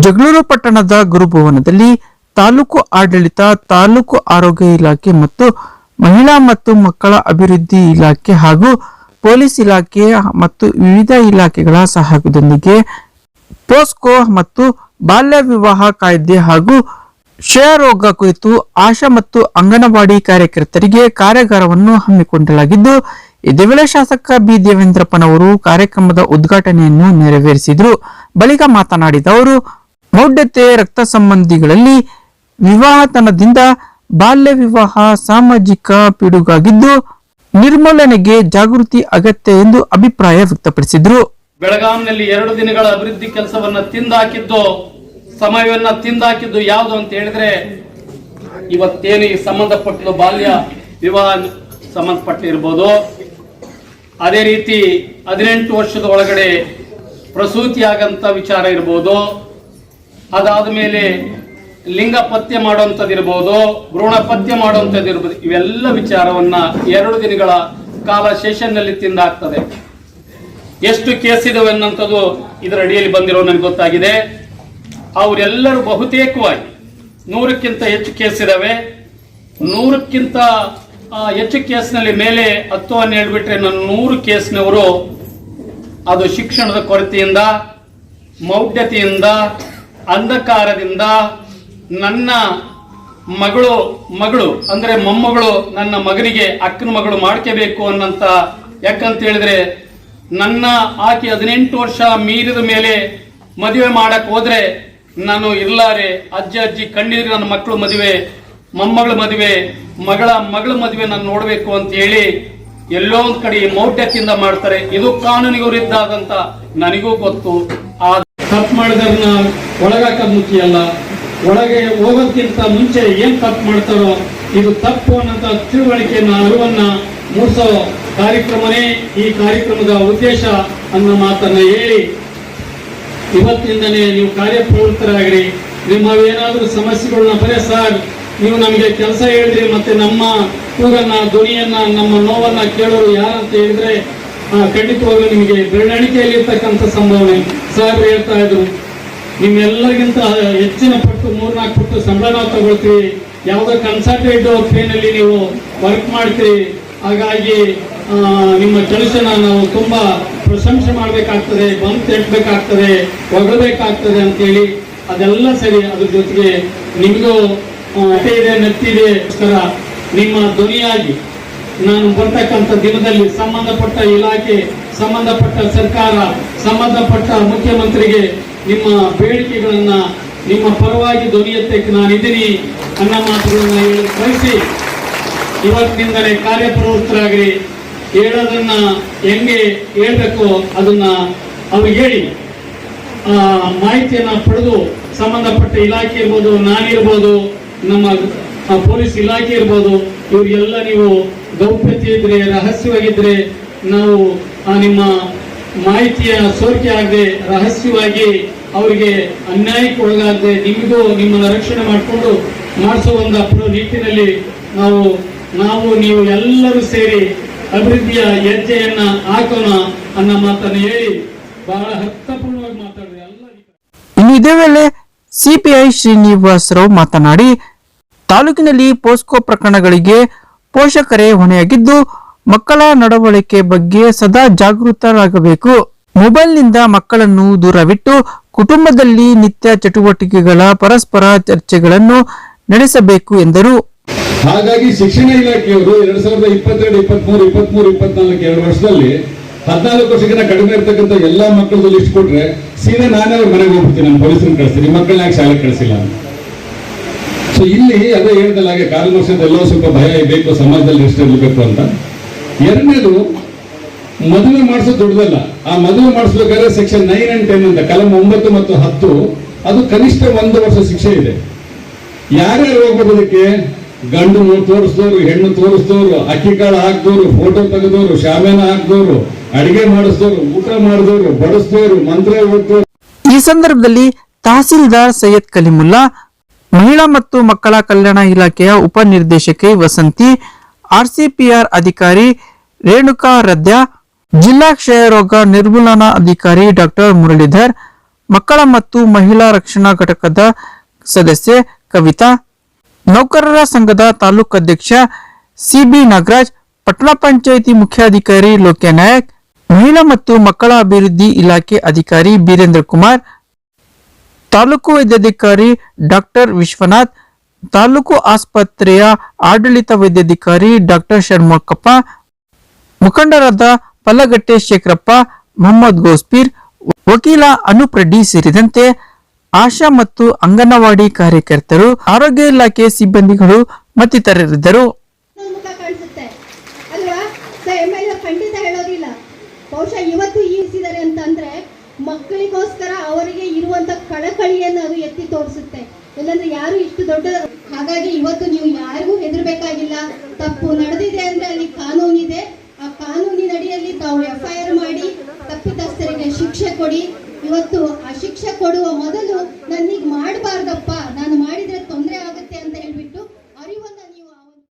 ಜಗಳೂರು ಪಟ್ಟಣದ ಗುರುಭವನದಲ್ಲಿ ತಾಲೂಕು ಆಡಳಿತ, ತಾಲೂಕು ಆರೋಗ್ಯ ಇಲಾಖೆ ಮತ್ತು ಮಹಿಳಾ ಮತ್ತು ಮಕ್ಕಳ ಅಭಿವೃದ್ಧಿ ಇಲಾಖೆ ಹಾಗೂ ಪೊಲೀಸ್ ಇಲಾಖೆ ಮತ್ತು ವಿವಿಧ ಇಲಾಖೆಗಳ ಸಹಯೋಗದೊಂದಿಗೆ ಪೋಸ್ಕೋ ಮತ್ತು ಬಾಲ್ಯ ವಿವಾಹ ಕಾಯ್ದೆ ಹಾಗೂ ಕ್ಷಯರೋಗ ಕುರಿತು ಆಶಾ ಮತ್ತು ಅಂಗನವಾಡಿ ಕಾರ್ಯಕರ್ತರಿಗೆ ಕಾರ್ಯಾಗಾರವನ್ನು ಹಮ್ಮಿಕೊಳ್ಳಲಾಗಿದ್ದು, ಇದೇ ವೇಳೆ ಶಾಸಕ ಬಿ ದೇವೇಂದ್ರಪ್ಪನವರು ಕಾರ್ಯಕ್ರಮದ ಉದ್ಘಾಟನೆಯನ್ನು ನೆರವೇರಿಸಿದರು. ಬಳಿಕ ಮಾತನಾಡಿದ ಅವರು, ಮೌಢ್ಯತೆ, ರಕ್ತ ಸಂಬಂಧಿಗಳಲ್ಲಿ ವಿವಾಹತನದಿಂದ ಬಾಲ್ಯ ವಿವಾಹ ಸಾಮಾಜಿಕ ಪಿಡುಗಾಗಿದ್ದು ನಿರ್ಮೂಲನೆಗೆ ಜಾಗೃತಿ ಅಗತ್ಯ ಎಂದು ಅಭಿಪ್ರಾಯ ವ್ಯಕ್ತಪಡಿಸಿದರು. ಬೆಳಗಾಂನಲ್ಲಿ 2 ದಿನಗಳ ಅಭಿವೃದ್ಧಿ ಕೆಲಸವನ್ನ ತಿಂದಾಕಿದ್ದು, ಸಮಯವನ್ನ ತಿಂದಾಕಿದ್ದು ಯಾವುದು ಅಂತ ಹೇಳಿದ್ರೆ ಇವತ್ತೇನು ಈ ಸಂಬಂಧಪಟ್ಟು ಬಾಲ್ಯ ವಿವಾಹ ಸಂಬಂಧಪಟ್ಟಿರ್ಬೋದು, ಅದೇ ರೀತಿ 18 ವರ್ಷದ ಒಳಗಡೆ ಪ್ರಸೂತಿಯಾಗಂತ ವಿಚಾರ ಇರ್ಬೋದು, ಅದಾದ ಮೇಲೆ ಲಿಂಗ ಪತ್ತೆ ಮಾಡುವಂಥದ್ದಿರ್ಬೋದು, ಭ್ರೂಣ ಪತ್ತೆ ಮಾಡುವಂಥದ್ದಿರ್ಬೋದು, ಇವೆಲ್ಲ ವಿಚಾರವನ್ನ 2 ದಿನಗಳ ಕಾಲ ಸೆಷನ್ ನಲ್ಲಿ ತಿಂದಾಗ್ತದೆ. ಎಷ್ಟು ಕೇಸ್ ಇದಾವೆ ಅನ್ನೋಂಥದ್ದು ಇದರ ಅಡಿಯಲ್ಲಿ ಬಂದಿರೋ ನನಗೆ ಗೊತ್ತಾಗಿದೆ. ಅವರೆಲ್ಲರೂ ಬಹುತೇಕವಾಗಿ 100ಕ್ಕಿಂತ ಹೆಚ್ಚು ಕೇಸ್ ಇದಾವೆ. 100ಕ್ಕಿಂತ ಹೆಚ್ಚು ಕೇಸ್ನಲ್ಲಿ ಮೇಲೆ 10 ಅನ್ನು ಹೇಳ್ಬಿಟ್ರೆ ನನ್ನ 100 ಕೇಸ್ನವರು ಅದು ಶಿಕ್ಷಣದ ಕೊರತೆಯಿಂದ, ಮೌಢ್ಯತೆಯಿಂದ, ಅಂಧಕಾರದಿಂದ, ನನ್ನ ಮಗಳು ಅಂದ್ರೆ ಮೊಮ್ಮಗಳು ನನ್ನ ಮಗನಿಗೆ ಅಕ್ಕನ ಮಗಳು ಮಾಡ್ಕೋಬೇಕು ಅನ್ನಂತ, ಯಾಕಂತ ಹೇಳಿದ್ರೆ ನನ್ನ ಆಕೆ 18 ವರ್ಷ ಮೀರಿದ ಮೇಲೆ ಮದುವೆ ಮಾಡಕ್ ಹೋದ್ರೆ ನಾನು ಇರ್ಲಾರೆ, ಅಜ್ಜಿ ಕಣ್ಣೀರಿ ನನ್ನ ಮಕ್ಕಳು ಮದುವೆ, ಮೊಮ್ಮಗಳ ಮದುವೆ, ಮಗಳ ಮದುವೆ ನಾನು ನೋಡ್ಬೇಕು ಅಂತ ಹೇಳಿ ಎಲ್ಲೋ ಒಂದ್ ಕಡೆ ಮೌಢ್ಯತೆಯಿಂದ ಮಾಡ್ತಾರೆ. ಇದು ಕಾನೂನಿಗೆ ವಿರುದ್ಧದಂತ ನನಗೂ ಗೊತ್ತು. ಆ ತಪ್ಪು ಮಾಡಿದ್ರನ್ನ ಒಳಗಾಕೋದ್ ಮುಖ್ಯ ಅಲ್ಲ, ಒಳಗೆ ಹೋಗೋದಕ್ಕಿಂತ ಮುಂಚೆ ಏನ್ ತಪ್ಪು ಮಾಡ್ತಾರೋ ಇದು ತಪ್ಪು ಅನ್ನೋಂತ ತಿಳುವಳಿಕೆಯನ್ನ, ಅರಿವನ್ನ ಮೂಡಿಸೋ ಕಾರ್ಯಕ್ರಮನೇ ಈ ಕಾರ್ಯಕ್ರಮದ ಉದ್ದೇಶ ಅನ್ನೋ ಮಾತನ್ನ ಹೇಳಿ, ಇವತ್ತಿಂದನೇ ನೀವು ಕಾರ್ಯಪ್ರವೃತ್ತರಾಗ್ರಿ. ನಿಮ್ಮವೇನಾದ್ರೂ ಸಮಸ್ಯೆಗಳನ್ನ ಬರೇ ಸರ್ ನೀವು ನಮಗೆ ಕೆಲಸ ಹೇಳಿದ್ರಿ, ಮತ್ತೆ ನಮ್ಮ ಕೂಗನ್ನ, ಧ್ವನಿಯನ್ನ, ನಮ್ಮ ನೋವನ್ನ ಕೇಳೋರು ಯಾರಂತ ಹೇಳಿದ್ರೆ ಖಂಡಿತವಾಗ್ಲೂ ನಿಮಗೆ ಬೆರಳಿಕೆಯಲ್ಲಿ ಇರ್ತಕ್ಕಂಥ ಸಂಭಾವನೆ. ಸರ್ ಹೇಳ್ತಾ ಇದ್ರು, ನಿಮ್ಮೆಲ್ಲರಿಗಿಂತ ಹೆಚ್ಚಿನ ಪಟ್ಟು 3-4 ಪಟ್ಟು ಸಂಬಳ ನಾವು ತಗೊಳ್ತೀವಿ, ಯಾವುದೋ ಕನ್ಸಲ್ಟೇಟ್ ಫೇನಲ್ಲಿ ನೀವು ವರ್ಕ್ ಮಾಡ್ತೀರಿ, ಹಾಗಾಗಿ ನಿಮ್ಮ ಕೆಲಸನ ನಾವು ತುಂಬಾ ಪ್ರಶಂಸೆ ಮಾಡಬೇಕಾಗ್ತದೆ, ಬಂದು ತೆಟ್ಟಬೇಕಾಗ್ತದೆ, ಹೊಗಳಬೇಕಾಗ್ತದೆ ಅಂತೇಳಿ ಅದೆಲ್ಲ ಸರಿ. ಅದ್ರ ಜೊತೆಗೆ ನಿಮಗೂ ಹೊಟ್ಟೆ ಇದೆ, ನೆತ್ತಿದೆ, ನಿಮ್ಮ ಧ್ವನಿಯಾಗಿ ನಾನು ಬರ್ತಕ್ಕಂಥ ದಿನದಲ್ಲಿ ಸಂಬಂಧಪಟ್ಟ ಇಲಾಖೆ, ಸಂಬಂಧಪಟ್ಟ ಸರ್ಕಾರ, ಸಂಬಂಧಪಟ್ಟ ಮುಖ್ಯಮಂತ್ರಿಗೆ ನಿಮ್ಮ ಬೇಡಿಕೆಗಳನ್ನ ನಿಮ್ಮ ಪರವಾಗಿ ಧ್ವನಿ ಎತ್ತಕ್ಕೆ ನಾನಿದ್ದೀನಿ ಅನ್ನೋ ಮಾತುಗಳನ್ನ ಹೇಳಿ ಕಳಿಸಿ, ಇವತ್ತಿನಿಂದಲೇ ಕಾರ್ಯಪ್ರವೃತ್ತರಾಗ್ರಿ. ಹೇಳೋದನ್ನ ಹೆಂಗೆ ಹೇಳ್ಬೇಕು ಅದನ್ನ ಅವ್ರಿಗೆ ಹೇಳಿ, ಮಾಹಿತಿಯನ್ನ ಪಡೆದು ಸಂಬಂಧಪಟ್ಟ ಇಲಾಖೆ ಇರ್ಬೋದು, ನಾನಿರ್ಬೋದು, ನಮ್ಮ ಪೊಲೀಸ್ ಇಲಾಖೆ ಇರ್ಬೋದು, ಇವ್ರಿಗೆಲ್ಲ ನೀವು ಗೌಪ್ಯತೆ ಇದ್ರೆ, ರಹಸ್ಯವಾಗಿದ್ರೆ ನಾವು ನಿಮ್ಮ ಮಾಹಿತಿಯ ಸೋರಿಕೆ ಆಗದೆ ರಹಸ್ಯವಾಗಿ ಅವರಿಗೆ ಅನ್ಯಾಯಕ್ಕೆ ಒಳಗಾಗದೆ ನಿಮಗೂ ನಿಮ್ಮನ್ನ ರಕ್ಷಣೆ ಮಾಡಿಕೊಂಡು ಮಾಡಿಸೋ ಒಂದು ನಿಟ್ಟಿನಲ್ಲಿ ನಾವು ನೀವು ಎಲ್ಲರೂ ಸೇರಿ ಅಭಿವೃದ್ಧಿಯ ಹೆಜ್ಜೆಯನ್ನ ಹಾಕೋಣ ಅನ್ನೋ ಮಾತನ್ನು ಹೇಳಿ ಬಹಳ ಅರ್ಥಪೂರ್ಣವಾಗಿ ಮಾತಾಡಿದೆ. ಇನ್ನು ಇದೇ ವೇಳೆ ಸಿಪಿಐ ಶ್ರೀನಿವಾಸರಾವ್ ಮಾತನಾಡಿ, ತಾಲೂಕಿನಲ್ಲಿ ಪೋಸ್ಕೋ ಪ್ರಕರಣಗಳಿಗೆ ಪೋಷಕರೇ ಹೊಣೆಯಾಗಿದ್ದು ಮಕ್ಕಳ ನಡವಳಿಕೆ ಬಗ್ಗೆ ಸದಾ ಜಾಗೃತರಾಗಬೇಕು. ಮೊಬೈಲ್ನಿಂದ ಮಕ್ಕಳನ್ನು ದೂರವಿಟ್ಟು ಕುಟುಂಬದಲ್ಲಿ ನಿತ್ಯ ಚಟುವಟಿಕೆಗಳ ಪರಸ್ಪರ ಚರ್ಚೆಗಳನ್ನು ನಡೆಸಬೇಕು ಎಂದರು. ಹಾಗಾಗಿ ಶಿಕ್ಷಣ ಇಲಾಖೆಯವರು 2022, 23, 24 2 ವರ್ಷದಲ್ಲಿ 14 ವರ್ಷಕ್ಕಿಂತ ಕಡಿಮೆ ಇರ್ತಕ್ಕಂಥ ಎಲ್ಲಾ ಮಕ್ಕಳದ್ದು ಲಿಸ್ಟ್ ಕೊಟ್ರೆ ಸೀದಾ ನಾನೇ ಅವ್ರ ಮನೆಗೆ ಹೋಗ್ಬಿಡ್ತೀನಿ, ನಾನು ಪೊಲೀಸರನ್ನ ಕಳಿಸ್ತೀನಿ, ಮಕ್ಕಳನ್ನ ಯಾಕೆ ಶಾಲೆಗೆ ಕಳಿಸಿಲ್ಲ. ಸೊ ಇಲ್ಲಿ ಅದೇ ಹೇಳ್ದಲ್ಲ, ಹಾಗೆ ಕಾನೂನು ವರ್ಷದ ಎಲ್ಲೋ ಸ್ವಲ್ಪ ಭಯ ಬೇಕು, ಸಮಾಜದಲ್ಲಿ ಎಷ್ಟು ಇರಬೇಕು ಅಂತ. ಎರಡನೇದು, ಮದುವೆ ಮಾಡಿಸೋದು ದೊಡ್ಡದಲ್ಲ. ಆ ಮದುವೆ ಮಾಡಿಸ್ಬೇಕಾದ್ರೆ ಸೆಕ್ಷನ್ 9 and 10 ಅಂತ ಕಲಂ 9 ಮತ್ತು 10 ಅದು ಕನಿಷ್ಠ 1 ವರ್ಷ ಶಿಕ್ಷೆ ಇದೆ. ಯಾರ್ಯಾರು ಹೋಗ್ಬೋದಕ್ಕೆ? ಗಂಡು ತೋರಿಸಿದವರು, ಹೆಣ್ಣು ತೋರಿಸಿದವರು, ಅಕ್ಕಿ ಕಾಳು ಹಾಕಿದವರು, ಫೋಟೋ ತೆಗೆದವರು, ಶಾಮಿಯಾನ ಹಾಕಿದವರು, ಅಡಿಗೆ ಮಾಡಿಸಿದವರು, ಊಟ ಮಾಡಿದವರು, ಬಡಿಸಿದವರು, ಮಂತ್ರ ಓದಿದವರು. ಈ ಸಂದರ್ಭದಲ್ಲಿ ತಹಸೀಲ್ದಾರ್ ಸೈಯದ್ ಕಲಿಮುಲ್ಲಾ, ಮಹಿಳಾ ಮತ್ತು ಮಕ್ಕಳ ಕಲ್ಯಾಣ ಇಲಾಖೆಯ ಉಪನಿರ್ದೇಶಕಿ ವಸಂತಿ, ಆರ್ಸಿಪಿಆರ್ ಅಧಿಕಾರಿ ರೇಣುಕಾ ರದ್ಯ, ಜಿಲ್ಲಾ ಕ್ಷಯರೋಗ ನಿರ್ಮೂಲನಾ ಅಧಿಕಾರಿ ಡಾಕ್ಟರ್ ಮುರಳೀಧರ್, ಮಕ್ಕಳ ಮತ್ತು ಮಹಿಳಾ ರಕ್ಷಣಾ ಘಟಕದ ಸದಸ್ಯೆ ಕವಿತಾ, ನೌಕರರ ಸಂಘದ ತಾಲೂಕು ಅಧ್ಯಕ್ಷ ಸಿಬಿ ನಾಗರಾಜ್, ಪಟ್ಟಣ ಪಂಚಾಯಿತಿ ಮುಖ್ಯಾಧಿಕಾರಿ ಲೋಕ್ಯ ನಾಯಕ್, ಮಹಿಳಾ ಮತ್ತು ಮಕ್ಕಳ ಅಭಿವೃದ್ಧಿ ಇಲಾಖೆ ಅಧಿಕಾರಿ ಬೀರೇಂದ್ರ ಕುಮಾರ್, ತಾಲೂಕು ವೈದ್ಯಾಧಿಕಾರಿ ಡಾಕ್ಟರ್ ವಿಶ್ವನಾಥ್, ತಾಲೂಕು ಆಸ್ಪತ್ರೆಯ ಆಡಳಿತ ವೈದ್ಯಾಧಿಕಾರಿ ಡಾಕ್ಟರ್ ಷಣ್ಮುಖಪ್ಪ, ಮುಖಂಡರಾದ ಪಲ್ಲಗಟ್ಟೆ ಶೇಖರಪ್ಪ, ಮೊಹಮ್ಮದ್ ಗೋಸ್ಪೀರ್, ವಕೀಲ ಅನೂಪ್ ರೆಡ್ಡಿ ಸೇರಿದಂತೆ ಆಶಾ ಮತ್ತು ಅಂಗನವಾಡಿ ಕಾರ್ಯಕರ್ತರು, ಆರೋಗ್ಯ ಇಲಾಖೆ ಸಿಬ್ಬಂದಿಗಳು ಮತ್ತಿತರರಿದ್ದರು. ಮುಖ ಕಾಣಿಸುತ್ತೆ ಅಲ್ವಾ? MLA ಖಂಡಿತ ಹೇಳೋದಿಲ್ಲ. ಬಹುಶಃ ಇವತ್ತು ಈಸಿದ್ದಾರೆ ಅಂತಂದ್ರೆ ಮಕ್ಕಳಿಗೋಸ್ಕರ ಅವರಿಗೆ ಇರುವಂತ ಕಳಕಳಿಯನ್ನು ಅದು ಎತ್ತಿ ತೋರಿಸುತ್ತೆ. ಇಲ್ಲಾಂದ್ರೆ ಯಾರು ಇಷ್ಟು ದೊಡ್ಡ, ಹಾಗಾಗಿ ಇವತ್ತು ನೀವು ಯಾರಿಗೂ ಹೆದರ್ಬೇಕಾಗಿಲ್ಲ. ತಪ್ಪು ನಡೆದಿದೆ ಅಂದ್ರೆ ಅಲ್ಲಿ ಕಾನೂನಿದೆ, ಆ ಕಾನೂನಿನ ಅಡಿಯಲ್ಲಿ ತಾವು FIR